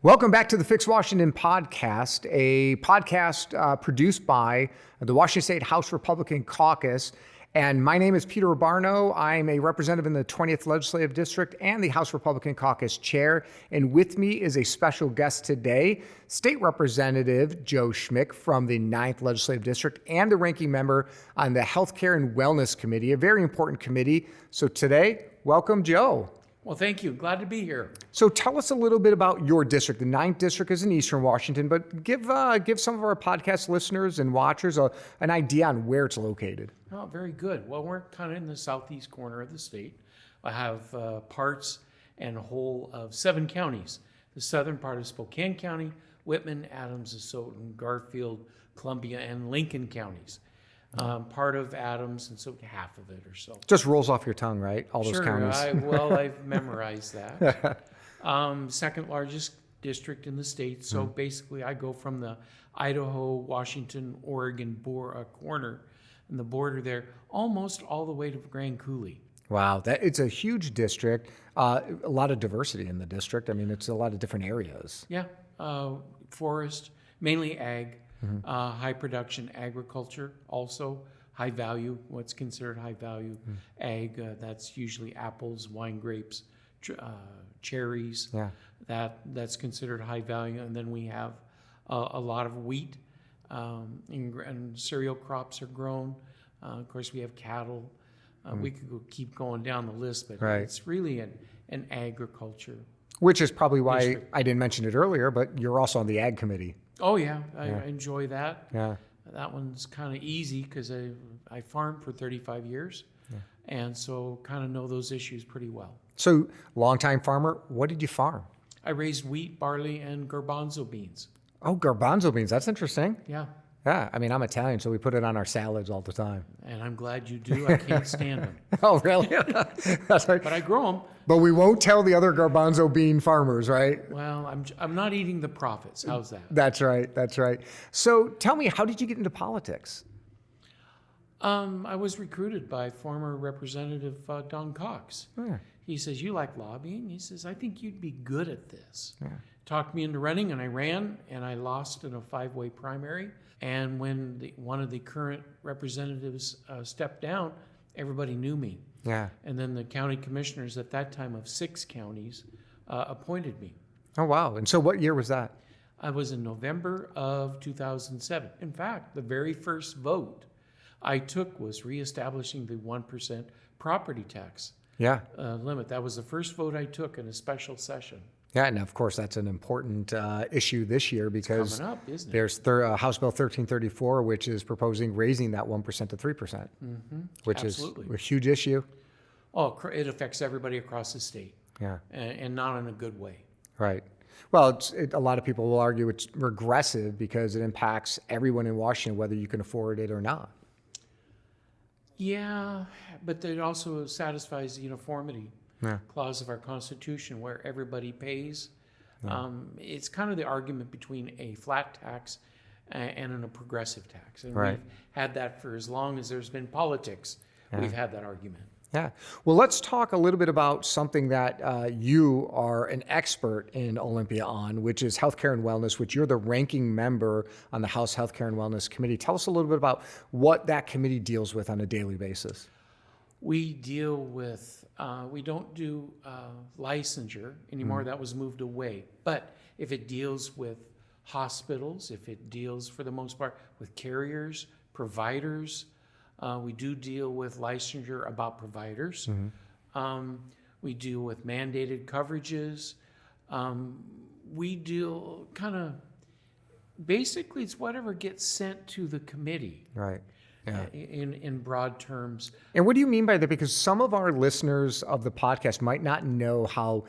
Welcome back to the Fix Washington podcast, a podcast produced by the Washington State House Republican Caucus. And my name is Peter Urbano. I'm a representative in the 20th Legislative District and the House Republican Caucus Chair. And with me is a special guest today, State Representative Joe Schmick from the 9th Legislative District and the ranking member on the Healthcare and Wellness Committee, a very important committee. So today, welcome, Joe. Well, thank you. Glad to be here. So tell us a little bit about your district. The 9th District is in Eastern Washington, but give some of our podcast listeners and watchers an idea on where it's located. Oh, very good. Well, we're kind of in the southeast corner of the state. I have parts and whole of 7 counties. The southern part is Spokane County, Whitman, Adams, Asotin, Garfield, Columbia, and Lincoln counties. Part of Adams, and so half of it or so. Just rolls off your tongue, right? All those counties. I've memorized that. Second largest district in the state. So basically, I go from the Idaho, Washington, Oregon corner, and the border there, almost all the way to Grand Coulee. Wow, it's a huge district. A lot of diversity in the district. I mean, it's a lot of different areas. Yeah, forest, mainly ag. High production agriculture, also high value, what's considered high value ag. That's usually apples, wine grapes, cherries. Yeah. That's considered high value. And then we have a lot of wheat and cereal crops are grown. Of course, we have cattle. We could keep going down the list, but it's really an agriculture. Which is probably why district. I didn't mention it earlier, but you're also on the Ag Committee. Oh, yeah. I enjoy that. Yeah. That one's kind of easy because I farmed for 35 years. Yeah. And so kind of know those issues pretty well. So, longtime farmer, what did you farm? I raised wheat, barley, and garbanzo beans. Oh, garbanzo beans. That's interesting. Yeah. Yeah. I mean, I'm Italian, so we put it on our salads all the time. And I'm glad you do. I can't stand them. Oh, really? That's right. But I grow them. But we won't tell the other garbanzo bean farmers, right? Well, I'm not eating the profits. How's that? That's right. That's right. So tell me, how did you get into politics? I was recruited by former Representative Don Cox. Yeah. He says, "You like lobbying?" He says, "I think you'd be good at this." Yeah. Talked me into running, and I ran, and I lost in a 5-way primary. And when one of the current representatives stepped down, everybody knew me. Yeah. And then the county commissioners at that time of 6 counties appointed me. Oh, wow. And so what year was that? I was in November of 2007. In fact, the very first vote I took was reestablishing the 1% property tax limit. That was the first vote I took in a special session. Yeah, and of course that's an important issue this year because it's coming up, isn't it? There's House Bill 1334, which is proposing raising that 1% to 3%, which Absolutely. is a huge issue. Oh, it affects everybody across the state. Yeah, and not in a good way. Right. Well, a lot of people will argue it's regressive because it impacts everyone in Washington, whether you can afford it or not. Yeah, but it also satisfies the uniformity clause of our Constitution where everybody pays. Yeah. It's kind of the argument between a flat tax and a progressive tax. And we've had that for as long as there's been politics. Yeah. We've had that argument. Yeah. Well, let's talk a little bit about something that you are an expert in Olympia on, which is healthcare and wellness, which you're the ranking member on the House Healthcare and Wellness Committee. Tell us a little bit about what that committee deals with on a daily basis. We deal with, we don't do licensure anymore. That was moved away. But if it deals with hospitals, if it deals for the most part with carriers, providers, we do deal with licensure about providers. We deal with mandated coverages. We deal basically it's whatever gets sent to the committee. Right. Yeah. In broad terms. And what do you mean by that? Because some of our listeners of the podcast might not know how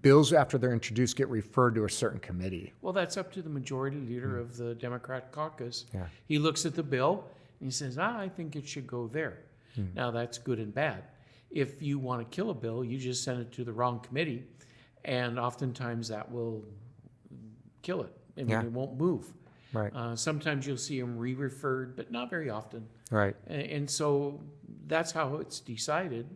bills after they're introduced get referred to a certain committee. Well, that's up to the majority leader of the Democrat caucus. Yeah. He looks at the bill and he says, I think it should go there. Now, that's good and bad. If you want to kill a bill, you just send it to the wrong committee, and oftentimes that will kill it. I mean, it won't move. Right. Sometimes you'll see them re-referred, but not very often. Right. And so that's how it's decided.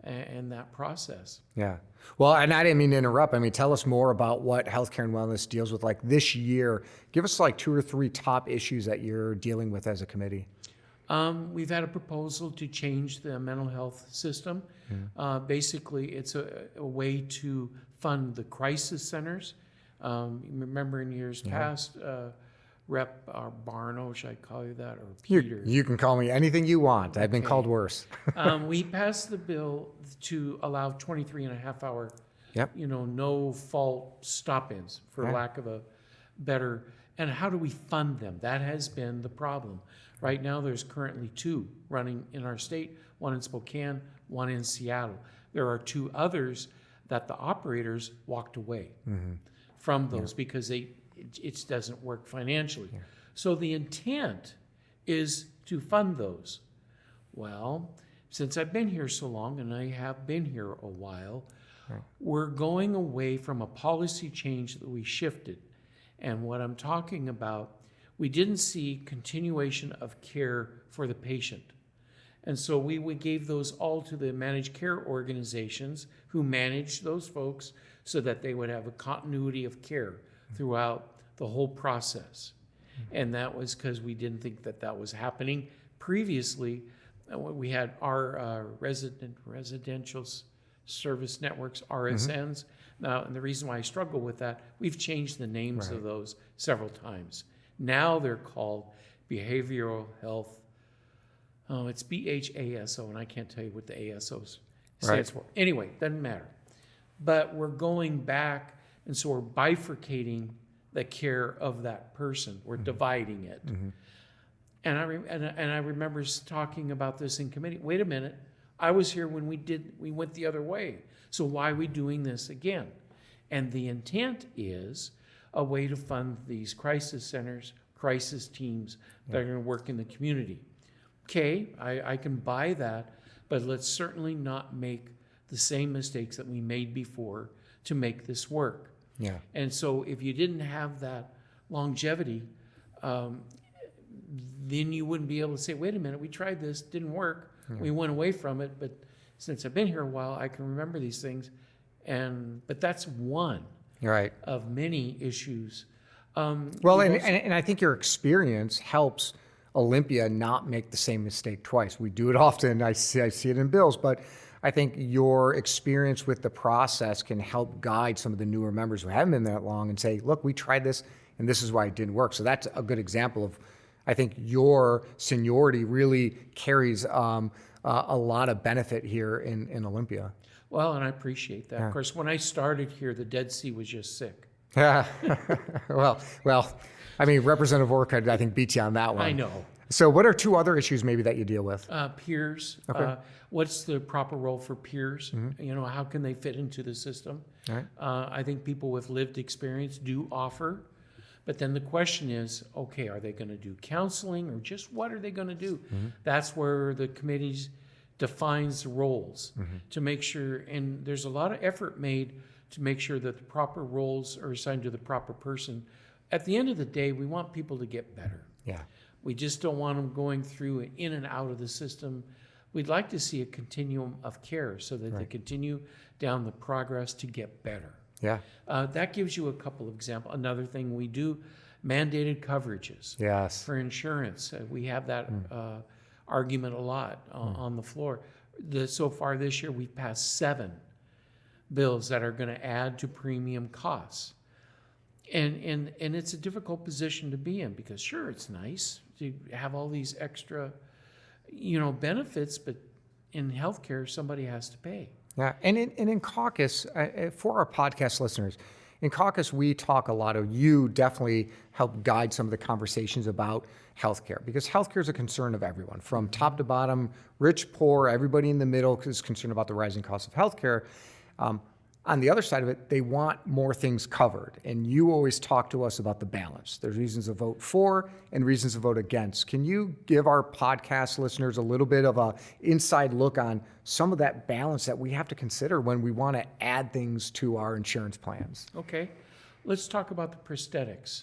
and that process. Yeah. Well, and I didn't mean to interrupt. I mean, tell us more about what healthcare and wellness deals with. Like this year, give us like 2 or 3 top issues that you're dealing with as a committee. We've had a proposal to change the mental health system. Basically, it's a way to fund the crisis centers. Remember in years past, Rep. Barno, should I call you that, or Peter? You can call me anything you want. I've been called worse. We passed the bill to allow 23 and a half hour, Yep. no fault stop-ins, for lack of a better. And how do we fund them? That has been the problem. Right now, there's currently 2 running in our state, 1 in Spokane, 1 in Seattle. There are 2 others that the operators walked away from those because it doesn't work financially. So the intent is to fund those. Well, since I've been here so long, and I have been here a while, we're going away from a policy change that we shifted. And what I'm talking about, we didn't see continuation of care for the patient. And so we gave those all to the managed care organizations who managed those folks so that they would have a continuity of care throughout the whole process. And that was because we didn't think that that was happening. Previously, we had our residential service networks, RSNs. Now, and the reason why I struggle with that, we've changed the names of those several times. Now they're called behavioral health. Oh, it's BHASO, and I can't tell you what the ASO stands for. Anyway, doesn't matter. But we're going back, and so we're bifurcating the care of that person. We're dividing it. And I remember talking about this in committee. Wait a minute, I was here when we went the other way. So why are we doing this again? And the intent is a way to fund these crisis centers, crisis teams that are going to work in the community. Okay, I can buy that, but let's certainly not make the same mistakes that we made before to make this work. Yeah. And so if you didn't have that longevity, then you wouldn't be able to say, wait a minute, we tried this, didn't work. We went away from it, but since I've been here a while, I can remember these things. But that's one of many issues. Well, and I think your experience helps Olympia not make the same mistake twice. We do it often. I see it in bills, but I think your experience with the process can help guide some of the newer members who haven't been that long and say, look, we tried this and this is why it didn't work. So that's a good example of, I think your seniority really carries a lot of benefit here in Olympia. Well, and I appreciate that. Of course, when I started here, the Dead Sea was just sick. Yeah. well, I mean, Representative Orcutt, I think, beats you on that one. I know. So what are 2 other issues maybe that you deal with? Peers. Okay. What's the proper role for peers? How can they fit into the system? Right. I think people with lived experience do offer. But then the question is, okay, are they going to do counseling or just what are they going to do? That's where the committees defines the roles to make sure, and there's a lot of effort made to make sure that the proper roles are assigned to the proper person. At the end of the day, we want people to get better. Yeah. We just don't want them going through and in and out of the system. We'd like to see a continuum of care so that they continue down the progress to get better. Yeah. That gives you a couple of examples. Another thing we do, mandated coverages for insurance. We have that argument a lot on the floor. So far this year, we've passed 7 bills that are going to add to premium costs. And it's a difficult position to be in because sure, it's nice to have all these extra, benefits, but in healthcare, somebody has to pay. Yeah, and in caucus, for our podcast listeners, in caucus we talk a lot of, you definitely help guide some of the conversations about healthcare because healthcare is a concern of everyone, from top to bottom, rich, poor, everybody in the middle is concerned about the rising cost of healthcare. On the other side of it, they want more things covered. And you always talk to us about the balance. There's reasons to vote for and reasons to vote against. Can you give our podcast listeners a little bit of an inside look on some of that balance that we have to consider when we want to add things to our insurance plans? Okay. Let's talk about the prosthetics.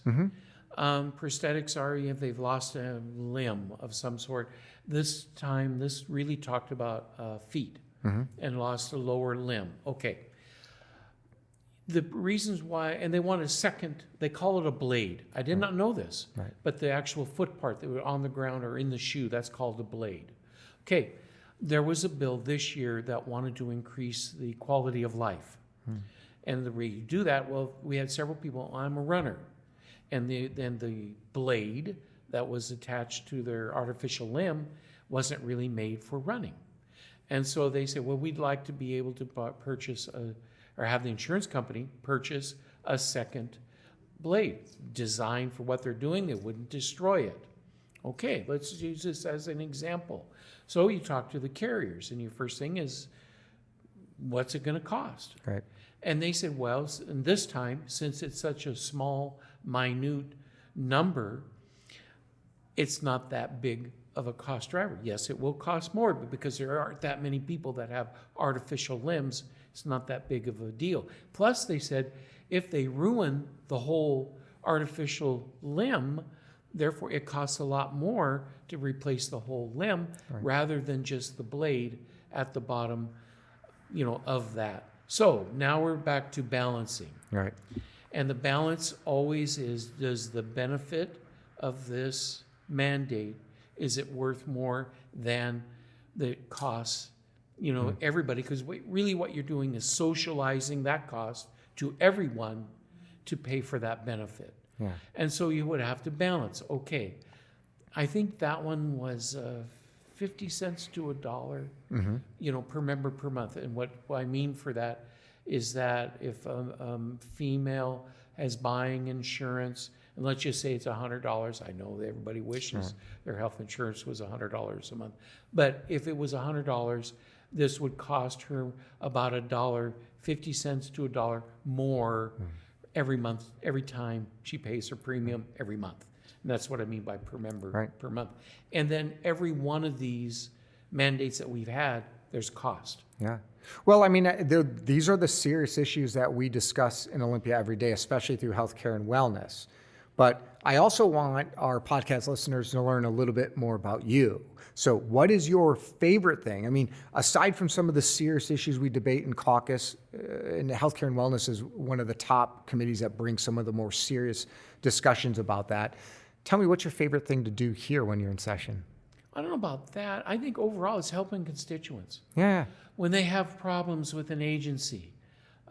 Prosthetics are if they've lost a limb of some sort. This time, this really talked about feet. and lost a lower limb. Okay. The reasons why, and they want a second, they call it a blade. I did not know this, but the actual foot part that was on the ground or in the shoe, that's called a blade. Okay, there was a bill this year that wanted to increase the quality of life. And the way you do that, well, we had several people, I'm a runner. And then the blade that was attached to their artificial limb wasn't really made for running. And so they said, well, we'd like to be able to purchase or have the insurance company purchase a second blade designed for what they're doing. They wouldn't destroy it. Okay, let's use this as an example. So you talk to the carriers, and your first thing is, what's it going to cost? Right. And they said, well, and this time, since it's such a small, minute number, it's not that big of a cost driver. Yes, it will cost more, but because there aren't that many people that have artificial limbs, it's not that big of a deal. Plus, they said, if they ruin the whole artificial limb, therefore it costs a lot more to replace the whole limb rather than just the blade at the bottom, of that. So now we're back to balancing. Right. And the balance always is, does the benefit of this mandate, is it worth more than the costs, everybody? Because really what you're doing is socializing that cost to everyone to pay for that benefit. Yeah. And so you would have to balance. Okay, I think that one was 50 cents to $1, per member per month. And what I mean for that is that if a female is buying insurance, and let's just say it's $100, I know that everybody wishes their health insurance was $100 a month, but if it was $100, this would cost her about $1, 50 cents to $1 more every month, every time she pays her premium every month. And that's what I mean by per member per month. And then every one of these mandates that we've had, there's cost. Yeah. Well, I mean, these are the serious issues that we discuss in Olympia every day, especially through healthcare and wellness. But I also want our podcast listeners to learn a little bit more about you. So what is your favorite thing? I mean, aside from some of the serious issues we debate in caucus, and healthcare and wellness is one of the top committees that brings some of the more serious discussions about that. Tell me, what's your favorite thing to do here when you're in session? I don't know about that. I think overall it's helping constituents. Yeah. When they have problems with an agency,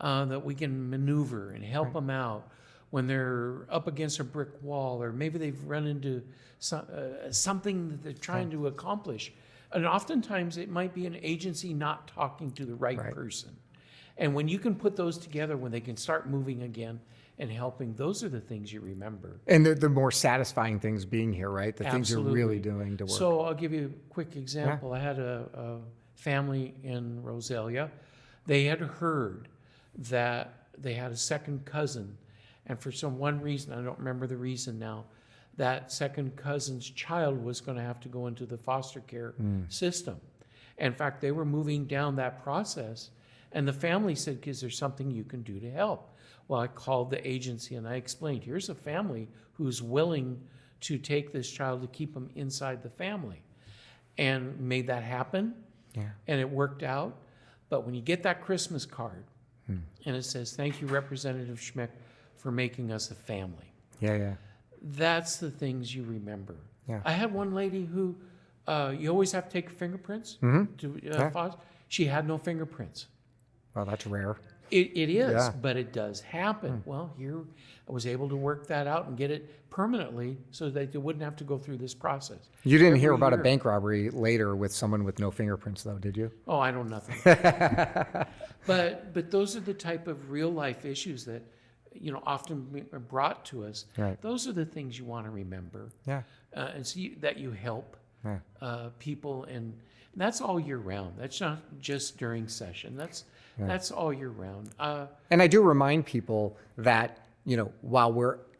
that we can maneuver and help them out. When they're up against a brick wall, or maybe they've run into something that they're trying to accomplish. And oftentimes it might be an agency not talking to the right person. And when you can put those together, when they can start moving again and helping, those are the things you remember. And the more satisfying things being here, right? The things you're really doing to work. So I'll give you a quick example. I had a family in Roselia. They had heard that they had a second cousin, and for one reason, I don't remember the reason now, that second cousin's child was going to have to go into the foster care system. In fact, they were moving down that process, and the family said, is there something you can do to help? Well, I called the agency and I explained, here's a family who's willing to take this child to keep them inside the family, and made that happen. Yeah. And it worked out. But when you get that Christmas card and it says, thank you, Representative Schmick, for making us a family. Yeah. That's the things you remember. Yeah. I had one lady who, you always have to take fingerprints to she had no fingerprints. Well, that's rare. It is, but it does happen. Well, here I was able to work that out and get it permanently so that they wouldn't have to go through this process. You didn't hear about a bank robbery later with someone with no fingerprints, though, did you? Oh, I know nothing. But those are the type of real life issues that often are brought to us. Right. Those are the things you want to remember. Yeah. And see that you help people, and that's all year round. That's not just during session. That's all year round. And I do remind people that, while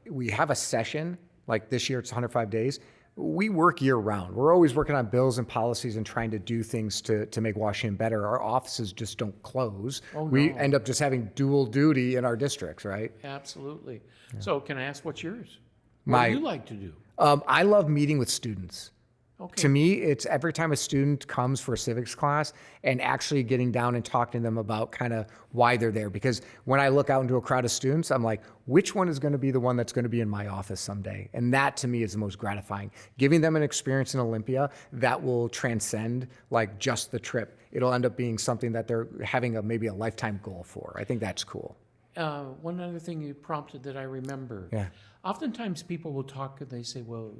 we have a session, like this year it's 105 days, we work year round. We're always working on bills and policies and trying to do things to make Washington better. Our offices just don't close. Oh, no. We end up just having dual duty in our districts, right? Absolutely. Yeah. So can I ask what's yours? What do you like to do? I love meeting with students. Okay. To me, it's every time a student comes for a civics class and actually getting down and talking to them about kind of why they're there. Because when I look out into a crowd of students, I'm like, which one is going to be the one that's going to be in my office someday? And that to me is the most gratifying. Giving them an experience in Olympia that will transcend like just the trip. It'll end up being something that they're having maybe a lifetime goal for. I think that's cool. One other thing you prompted that I remember. Yeah. Oftentimes people will talk and they say, well,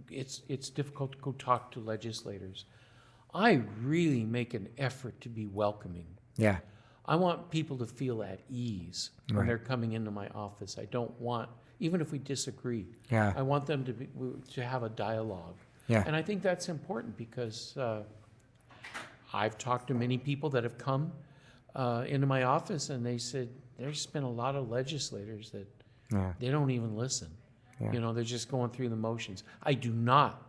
it's difficult to go talk to legislators. I really make an effort to be welcoming. Yeah. I want people to feel at ease when they're coming into my office. I don't want, even if we disagree, Yeah. I want them to have a dialogue. Yeah. And I think that's important because I've talked to many people that have come into my office and they said there's been a lot of legislators that they don't even listen. Yeah. You know, they're just going through the motions. I do not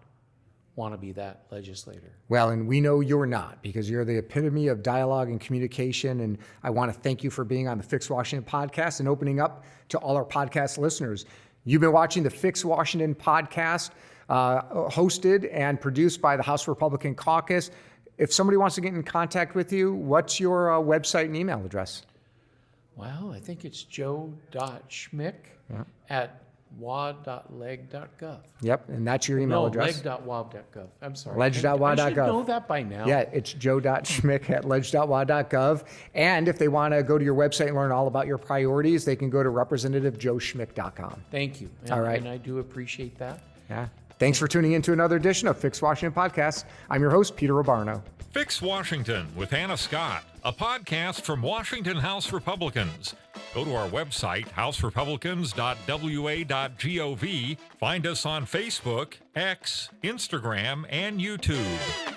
want to be that legislator. Well, and we know you're not, because you're the epitome of dialogue and communication. And I want to thank you for being on the Fix Washington podcast and opening up to all our podcast listeners. You've been watching the Fix Washington podcast, hosted and produced by the House Republican Caucus. If somebody wants to get in contact with you, what's your website and email address? Well, I think it's joe.schmick at wad.leg.gov. Yep, and that's your email address. leg.wad.gov. I'm sorry. Ledge.wad.gov. I should know that by now. Yeah, it's joe.schmick at ledge.wad.gov. And if they want to go to your website and learn all about your priorities, they can go to representativejoeschmick.com. Thank you. All right. And I do appreciate that. Yeah. Thanks for tuning in to another edition of Fix Washington Podcast. I'm your host, Peter Robarno. Fix Washington with Hannah Scott, a podcast from Washington House Republicans. Go to our website, houserepublicans.wa.gov. Find us on Facebook, X, Instagram, and YouTube.